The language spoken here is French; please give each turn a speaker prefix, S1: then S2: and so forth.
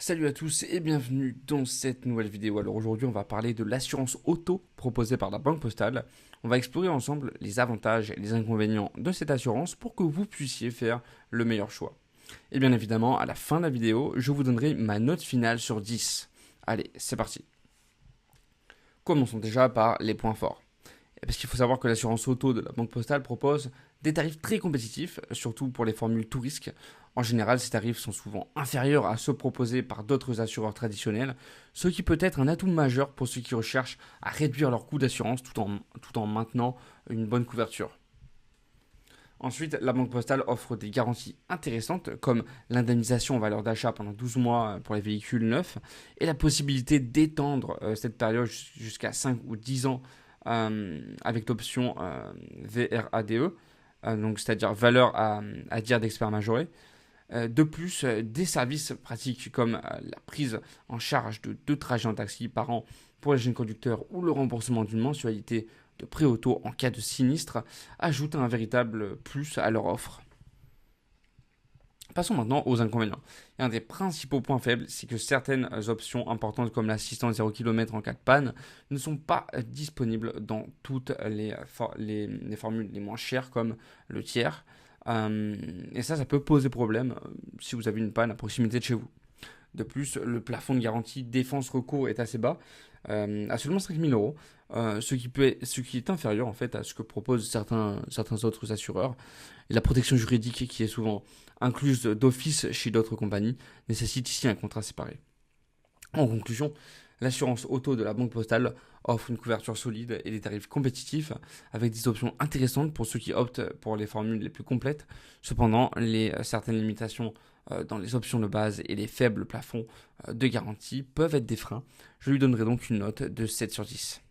S1: Salut à tous et bienvenue dans cette nouvelle vidéo. Alors aujourd'hui on va parler de l'assurance auto proposée par la Banque Postale. On va explorer ensemble les avantages et les inconvénients de cette assurance pour que vous puissiez faire le meilleur choix. Et bien évidemment à la fin de la vidéo je vous donnerai ma note finale sur 10. Allez c'est parti. Commençons déjà par les points forts. Parce qu'il faut savoir que l'assurance auto de la Banque Postale propose des tarifs très compétitifs, surtout pour les formules tout risque. En général, ces tarifs sont souvent inférieurs à ceux proposés par d'autres assureurs traditionnels, ce qui peut être un atout majeur pour ceux qui recherchent à réduire leur coût d'assurance tout en maintenant une bonne couverture. Ensuite, la Banque Postale offre des garanties intéressantes comme l'indemnisation en valeur d'achat pendant 12 mois pour les véhicules neufs et la possibilité d'étendre cette période jusqu'à 5 ou 10 ans avec l'option VRADE, donc c'est-à-dire valeur à dire d'expert majoré. De plus, des services pratiques comme la prise en charge de 2 trajets en taxi par an pour les jeunes conducteurs ou le remboursement d'une mensualité de prêt auto en cas de sinistre ajoutent un véritable plus à leur offre. Passons maintenant aux inconvénients. Et un des principaux points faibles, c'est que certaines options importantes comme l'assistance 0 km en cas de panne ne sont pas disponibles dans toutes les formules les moins chères comme le tiers. Et ça peut poser problème si vous avez une panne à proximité de chez vous. De plus, le plafond de garantie défense-recours est assez bas, à seulement 5 000 euros, ce qui est inférieur en fait à ce que proposent certains autres assureurs. Et la protection juridique qui est souvent incluse d'office chez d'autres compagnies nécessite ici un contrat séparé. En conclusion, l'assurance auto de la Banque Postale offre une couverture solide et des tarifs compétitifs avec des options intéressantes pour ceux qui optent pour les formules les plus complètes. Cependant, certaines limitations dans les options de base et les faibles plafonds de garantie peuvent être des freins. Je lui donnerai donc une note de 7 sur 10.